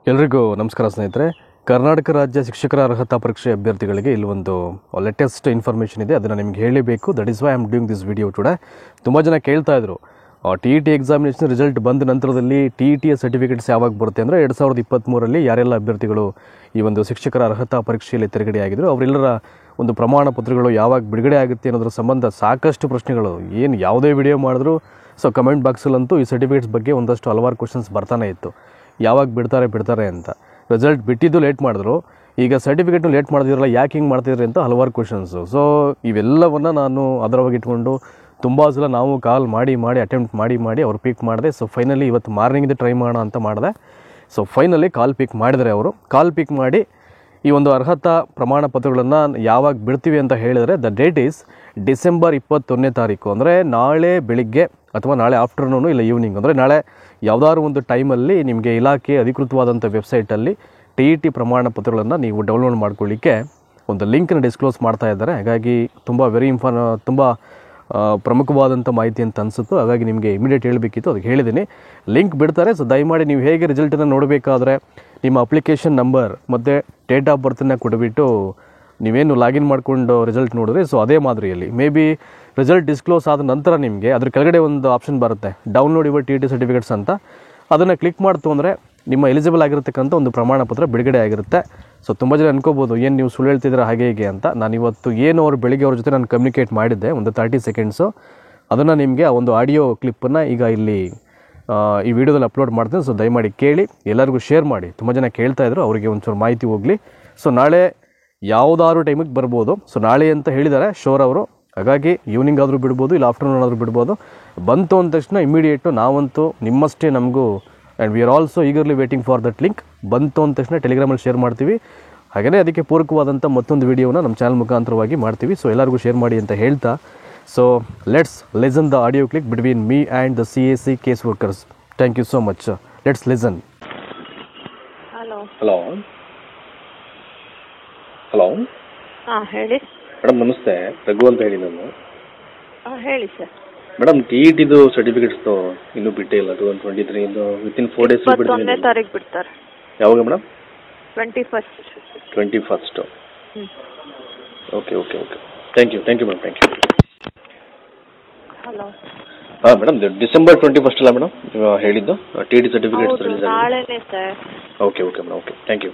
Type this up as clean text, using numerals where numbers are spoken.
ಎಲ್ರಿಗೂ ನಮಸ್ಕಾರ ಸ್ನೇಹಿತರೆ. ಕರ್ನಾಟಕ ರಾಜ್ಯ ಶಿಕ್ಷಕರ ಅರ್ಹತಾ ಪರೀಕ್ಷೆ ಅಭ್ಯರ್ಥಿಗಳಿಗೆ ಇಲ್ಲೊಂದು ಲೇಟೆಸ್ಟ್ ಇನ್ಫಾರ್ಮೇಷನ್ ಇದೆ, ಅದನ್ನು ನಿಮ್ಗೆ ಹೇಳಬೇಕು. That is why I am doing this video today. ತುಂಬ ಜನ ಕೇಳ್ತಾ ಇದ್ರು, T E T examination result ಬಂದ ನಂತರದಲ್ಲಿ ಟಿ ಇ ಟಿಯ ಸರ್ಟಿಫಿಕೇಟ್ಸ್ ಯಾವಾಗ ಬರುತ್ತೆ ಅಂದರೆ 2023ರಲ್ಲಿ ಯಾರೆಲ್ಲ ಅಭ್ಯರ್ಥಿಗಳು ಈ ಒಂದು ಶಿಕ್ಷಕರ ಅರ್ಹತಾ ಪರೀಕ್ಷೆಯಲ್ಲಿ ತೆರಗಡೆಯಾಗಿದ್ರು ಅವರೆಲ್ಲರ ಒಂದು ಪ್ರಮಾಣ ಪತ್ರಗಳು ಯಾವಾಗ ಬಿಡುಗಡೆ ಆಗುತ್ತೆ ಅನ್ನೋದ್ರ ಸಂಬಂಧ ಸಾಕಷ್ಟು ಪ್ರಶ್ನೆಗಳು ಏನು ಯಾವುದೇ ವಿಡಿಯೋ ಮಾಡಿದ್ರು ಸೊ ಕಮೆಂಟ್ ಬಾಕ್ಸಲ್ಲಂತೂ ಈ ಸರ್ಟಿಫಿಕೇಟ್ಸ್ ಬಗ್ಗೆ ಒಂದಷ್ಟು ಹಲವಾರು ಕ್ವಶನ್ಸ್ ಬರ್ತಾನೆ ಇತ್ತು. ಯಾವಾಗ ಬಿಡ್ತಾರೆ ಅಂತ. ರಿಸಲ್ಟ್ ಬಿಟ್ಟಿದ್ದು ಲೇಟ್ ಮಾಡಿದ್ರು, ಈಗ ಸರ್ಟಿಫಿಕೇಟ್ನು ಲೇಟ್ ಮಾಡ್ತಿದ್ರಲ್ಲ, ಯಾಕೆ ಹಿಂಗೆ ಮಾಡ್ತಿದ್ರಿ ಅಂತ ಹಲವಾರು ಕ್ವಶನ್ಸು. ಸೊ ಇವೆಲ್ಲವನ್ನು ನಾನು ಅದರವಾಗಿ ಇಟ್ಕೊಂಡು ತುಂಬ ಸಲ ನಾವು ಕಾಲ್ ಮಾಡಿ ಅಟೆಂಪ್ಟ್ ಮಾಡಿ ಅವ್ರು ಪಿಕ್ ಮಾಡಿದೆ. ಸೊ ಫೈನಲಿ ಇವತ್ತು ಮಾರ್ನಿಂಗಿಂದ ಟ್ರೈ ಮಾಡೋಣ ಅಂತ ಮಾಡಿದೆ. ಸೊ ಫೈನಲಿ ಕಾಲ್ ಪಿಕ್ ಮಾಡಿದರೆ ಅವರು ಕಾಲ್ ಪಿಕ್ ಮಾಡಿ ಈ ಒಂದು ಅರ್ಹತಾ ಪ್ರಮಾಣ ಪತ್ರಗಳನ್ನು ಯಾವಾಗ ಬಿಡ್ತೀವಿ ಅಂತ ಹೇಳಿದರೆ ದ ಡೇಟ್ ಈಸ್ ಡಿಸೆಂಬರ್ 21ನೇ ತಾರೀಕು. ಅಂದರೆ ನಾಳೆ ಬೆಳಿಗ್ಗೆ ಅಥವಾ ನಾಳೆ ಆಫ್ಟರ್ನೂನು ಇಲ್ಲ ಈವ್ನಿಂಗ್, ಅಂದರೆ ನಾಳೆ ಯಾವುದಾದ್ರು ಒಂದು ಟೈಮಲ್ಲಿ ನಿಮಗೆ ಇಲಾಖೆ ಅಧಿಕೃತವಾದಂಥ ವೆಬ್ಸೈಟಲ್ಲಿ ಟಿ ಇ ಟಿ ಪ್ರಮಾಣ ಪತ್ರಗಳನ್ನು ನೀವು ಡೌನ್ಲೋಡ್ ಮಾಡ್ಕೊಳ್ಳಿಕ್ಕೆ ಒಂದು ಲಿಂಕನ್ನು ಡಿಸ್ಕ್ಲೋಸ್ ಮಾಡ್ತಾ ಇದ್ದಾರೆ. ಹಾಗಾಗಿ ತುಂಬ ಪ್ರಮುಖವಾದಂಥ ಮಾಹಿತಿ ಅಂತ ಅನಿಸುತ್ತು. ಹಾಗಾಗಿ ನಿಮಗೆ ಇಮಿಡಿಯೇಟ್ ಹೇಳಬೇಕಿತ್ತು, ಅದಕ್ಕೆ ಹೇಳಿದ್ದೀನಿ. ಲಿಂಕ್ ಬಿಡ್ತಾರೆ. ಸೊ ದಯಮಾಡಿ ನೀವು ಹೇಗೆ ರಿಸಲ್ಟನ್ನು ನೋಡಬೇಕಾದ್ರೆ ನಿಮ್ಮ ಅಪ್ಲಿಕೇಶನ್ ನಂಬರ್ ಮತ್ತು ಡೇಟ್ ಆಫ್ ಬರ್ತನ್ನು ಕೊಟ್ಬಿಟ್ಟು ನೀವೇನು ಲಾಗಿನ್ ಮಾಡಿಕೊಂಡು ರಿಸಲ್ಟ್ ನೋಡಿದ್ರೆ ಸೊ ಅದೇ ಮಾದರಿಯಲ್ಲಿ ಮೇ ಬಿ ರಿಸಲ್ಟ್ ಡಿಸ್ಕ್ಲೋಸ್ ಆದ ನಂತರ ನಿಮಗೆ ಅದ್ರ ಕೆಳಗಡೆ ಒಂದು ಆಪ್ಷನ್ ಬರುತ್ತೆ, download your T E T certificates ಅಂತ. ಅದನ್ನು ಕ್ಲಿಕ್ ಮಾಡ್ತು ಅಂದರೆ ನಿಮ್ಮ ಎಲಿಜಿಬಲ್ ಆಗಿರತಕ್ಕಂಥ ಒಂದು ಪ್ರಮಾಣ ಪತ್ರ ಬಿಡುಗಡೆ ಆಗಿರುತ್ತೆ. ಸೊ ತುಂಬ ಜನ ಅನ್ಕೋಬೋದು, ಏನು ನೀವು ಸುಳ್ಳು ಹೇಳ್ತಿದ್ರೆ ಹಾಗೆ ಹೀಗೆ ಅಂತ. ನಾನು ಇವತ್ತು ಏನು ಅವ್ರು ಬೆಳಿಗ್ಗೆ ಅವ್ರ ಜೊತೆ ನಾನು ಕಮ್ಯುನಿಕೇಟ್ ಮಾಡಿದ್ದೆ ಒಂದು 30 ಸೆಕೆಂಡ್ಸು, ಅದನ್ನು ನಿಮಗೆ ಆ ಒಂದು ಆಡಿಯೋ ಕ್ಲಿಪ್ಪನ್ನು ಈಗ ಇಲ್ಲಿ ಈ ವಿಡಿಯೋದಲ್ಲಿ ಅಪ್ಲೋಡ್ ಮಾಡ್ತೀನಿ. ಸೊ ದಯಮಾಡಿ ಕೇಳಿ, ಎಲ್ಲರಿಗೂ ಶೇರ್ ಮಾಡಿ. ತುಂಬ ಜನ ಕೇಳ್ತಾ ಇದ್ರು, ಅವರಿಗೆ ಒಂಚೂರು ಮಾಹಿತಿ ಹೋಗಲಿ. ಸೊ ನಾಳೆ ಯಾವುದಾದ್ರು ಟೈಮಿಗೆ ಬರ್ಬೋದು. ಸೊ ನಾಳೆ ಅಂತ ಹೇಳಿದ್ದಾರೆ ಶೋರ್ ಅವರು, ಹಾಗಾಗಿ ಈವ್ನಿಂಗ್ ಆದರೂ ಬಿಡ್ಬೋದು, ಇಲ್ಲ ಆಫ್ಟರ್ನೂನ್ ಆದರೂ ಬಿಡ್ಬೋದು. ಬಂತು ಅಂದ ತಕ್ಷಣ ಇಮಿಡಿಯೇಟು ನಾವಂತೂ ನಿಮ್ಮಷ್ಟೇ ನಮಗೂ and we are also eagerly waiting for that link. ಬಂತು ಅಂದ ತಕ್ಷಣ ಟೆಲಿಗ್ರಾಮಲ್ಲಿ ಶೇರ್ ಮಾಡ್ತೀವಿ. ಹಾಗೆಯೇ ಅದಕ್ಕೆ ಪೂರಕವಾದಂಥ ಮತ್ತೊಂದು ವಿಡಿಯೋನ ನಮ್ಮ ಚಾನಲ್ ಮುಖಾಂತರವಾಗಿ ಮಾಡ್ತೀವಿ. ಸೊ ಎಲ್ಲರಿಗೂ ಶೇರ್ ಮಾಡಿ ಅಂತ ಹೇಳ್ತಾ, so let's listen the audio clip between me and the CAC case workers. Thank you so much. Let's listen. Hello hello ಹಾಂ ಹೇಳಿ ಮೇಡಮ್, ನಮಸ್ತೆ. ರಘು ಅಂತ ಹೇಳಿ ನಾನು. ಹಾಂ ಹೇಳಿ ಸರ್. ಮೇಡಮ್, ಟಿ ಇ ಟಿದು ಸರ್ಟಿಫಿಕೇಟ್ಸ್ದು ಇನ್ನೂ ಬಿಟ್ಟೇ ಇಲ್ಲ. 2023 ಇಂದು ವಿತಿನ್ 4 ಡೇಸ್ 21ನೇ ತಾರೀಕು ಬಿಡ್ತಾರೆ. ಯಾವಾಗ madam? 21st. 21st. Okay thank you madam, thank you. Hello ಹಾಂ ಮೇಡಮ್, ಡಿಸೆಂಬರ್ 21st ಅಲ್ಲ ಮೇಡಮ್ ನೀವು ಹೇಳಿದ್ದು T E T certificates release ಆಗಿದೆ? ನಾಳೆನೇ sir. Okay madam, okay thank you.